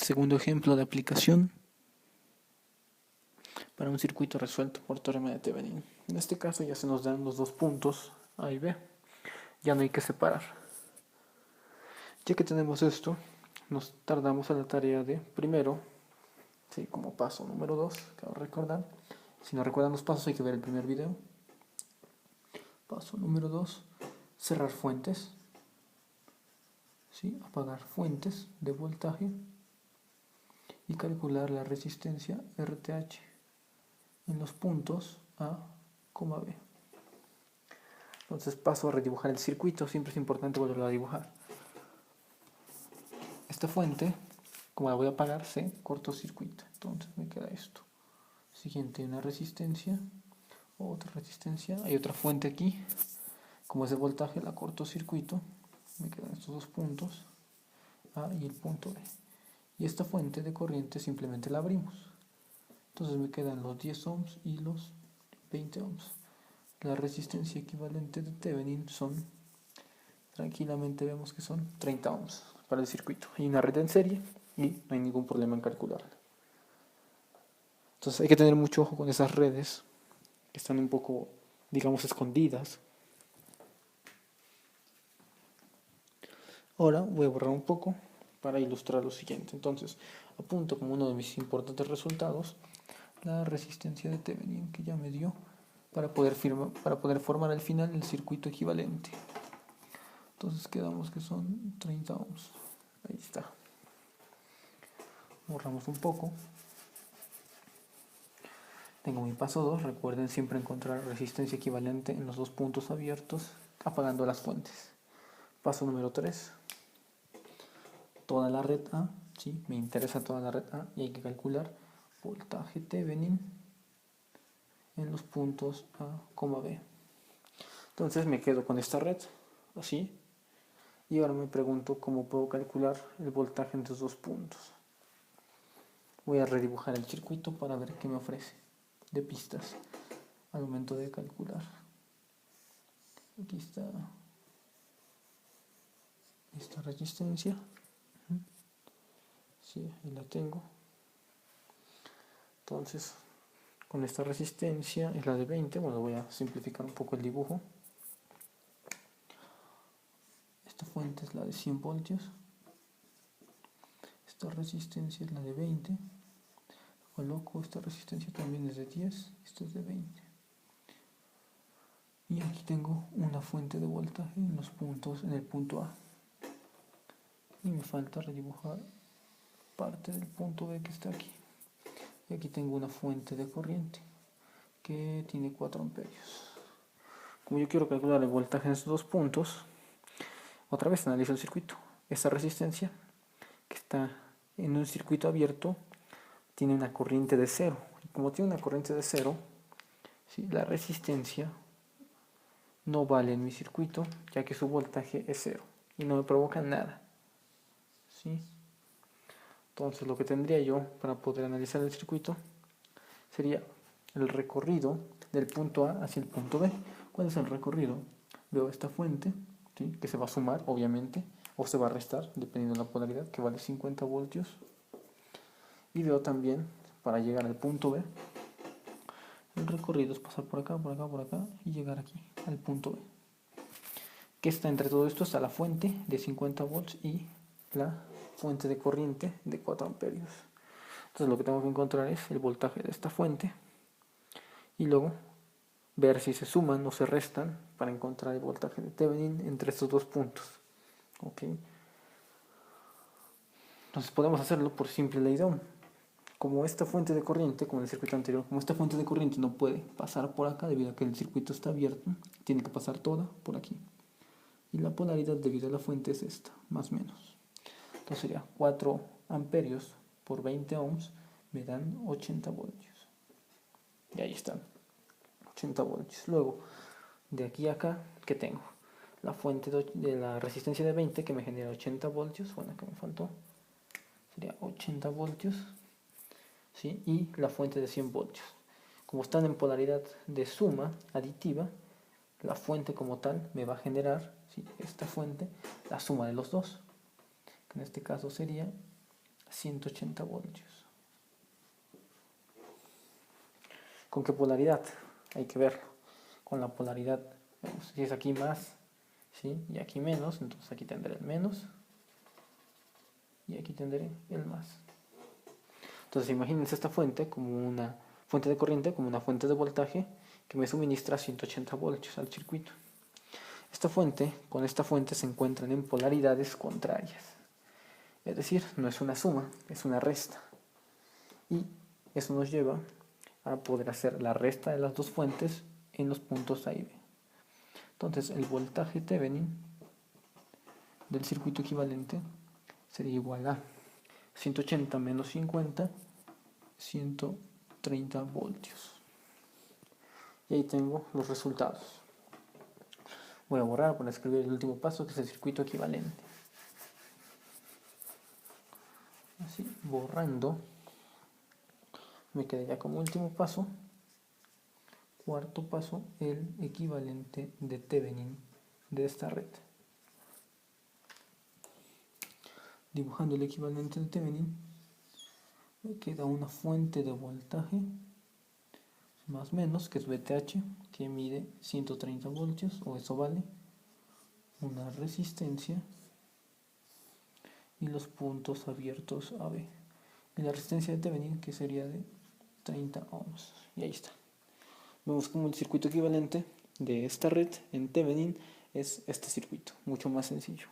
Segundo ejemplo de aplicación para un circuito resuelto por teorema de Thevenin. En este caso ya se nos dan los dos puntos A y B. Ya no hay que separar. Ya que tenemos esto, nos tardamos en la tarea de primero, ¿sí? Como paso número 2, cabe recordar. Si no recuerdan los pasos hay que ver el primer video. Paso número 2, cerrar fuentes. ¿Sí? Apagar fuentes de voltaje y calcular la resistencia RTH en los puntos A, B. Entonces paso a redibujar el circuito. Siempre es importante volverlo a dibujar. Esta fuente, como la voy a apagar, se cortocircuita. Entonces me queda esto. Siguiente, una resistencia, otra resistencia. Hay otra fuente aquí. Como es de voltaje, la cortocircuito. Me quedan estos dos puntos, A y el punto B. Y esta fuente de corriente simplemente la abrimos. Entonces me quedan los 10 ohms y los 20 ohms. La resistencia equivalente de Thevenin son, tranquilamente vemos que son 30 ohms para el circuito. Hay una red en serie y no hay ningún problema en calcularla. Entonces hay que tener mucho ojo con esas redes que están un poco, digamos, escondidas. Ahora voy a borrar un poco para ilustrar lo siguiente. Entonces apunto como uno de mis importantes resultados la resistencia de Thevenin que ya me dio para poder formar al final el circuito equivalente. Entonces quedamos que son 30 ohms. Ahí está. Borramos un poco. Tengo mi paso 2. Recuerden siempre encontrar resistencia equivalente en los dos puntos abiertos, apagando las fuentes. Paso número 3. Toda la red A. ¿Sí? Me interesa toda la red A y hay que calcular voltaje Thevenin en los puntos A, B. Entonces me quedo con esta red, así. Y ahora me pregunto cómo puedo calcular el voltaje entre los dos puntos. Voy a redibujar el circuito para ver qué me ofrece de pistas al momento de calcular. Aquí está esta resistencia. Sí, ahí la tengo. Entonces, con esta resistencia es la de 20. Bueno, voy a simplificar un poco el dibujo. Esta fuente es la de 100 voltios. Esta resistencia es la de 20. Coloco esta resistencia también es de 10. Esta es de 20. Y aquí tengo una fuente de voltaje en los puntos, en el punto A. Y me falta redibujar parte del punto B que está aquí. Y aquí tengo una fuente de corriente que tiene 4 amperios. Como yo quiero calcular el voltaje en estos dos puntos, otra vez analizo el circuito. Esta resistencia que está en un circuito abierto tiene una corriente de 0. Y como tiene una corriente de 0, ¿sí? La resistencia no vale en mi circuito, ya que su voltaje es 0 y no me provoca nada. ¿Sí? Entonces lo que tendría yo para poder analizar el circuito sería el recorrido del punto A hacia el punto B. ¿Cuál es el recorrido? Veo esta fuente, ¿sí? Que se va a sumar, obviamente, o se va a restar, dependiendo de la polaridad, que vale 50 voltios. Y veo también, para llegar al punto B, el recorrido es pasar por acá, por acá, por acá y llegar aquí, al punto B. ¿Qué está entre todo esto? Está la fuente de 50 volts y la fuente de corriente de 4 amperios. Entonces lo que tengo que encontrar es el voltaje de esta fuente y luego ver si se suman o se restan para encontrar el voltaje de Thevenin entre estos dos puntos. ¿Ok? Entonces podemos hacerlo por simple ley de Ohm. Como esta fuente de corriente, como en el circuito anterior, como esta fuente de corriente no puede pasar por acá debido a que el circuito está abierto, tiene que pasar toda por aquí. Y la polaridad debido a la fuente es esta, más o menos. Entonces sería 4 amperios por 20 ohms, me dan 80 voltios. Y ahí están, 80 voltios. Luego, de aquí a acá, ¿qué tengo? La fuente de la resistencia de 20 que me genera 80 voltios, bueno, que me faltó, sería 80 voltios. ¿Sí? Y la fuente de 100 voltios. Como están en polaridad de suma aditiva, la fuente como tal me va a generar, ¿sí? Esta fuente, la suma de los dos, que en este caso sería 180 voltios. ¿Con qué polaridad? Hay que verlo. Con la polaridad, si es aquí más, ¿sí? Y aquí menos, entonces aquí tendré el menos y aquí tendré el más. Entonces imagínense esta fuente como una fuente de corriente, como una fuente de voltaje que me suministra 180 voltios al circuito. Esta fuente con esta fuente se encuentran en polaridades contrarias. Es decir, no es una suma, es una resta. Y eso nos lleva a poder hacer la resta de las dos fuentes en los puntos A y B. Entonces el voltaje Thevenin del circuito equivalente sería igual a 180 menos 50, 130 voltios. Y ahí tengo los resultados. Voy a borrar para escribir el último paso, que es el circuito equivalente. Así, borrando, me queda ya como último paso. Cuarto paso, el equivalente de Thevenin de esta red. Dibujando el equivalente de Thevenin, me queda una fuente de voltaje más menos, que es VTH, que mide 130 voltios, o eso vale, una resistencia y los puntos abiertos AB. Y la resistencia de Thevenin, que sería de 30 ohms. Y ahí está. Vemos como el circuito equivalente de esta red en Thevenin es este circuito, mucho más sencillo.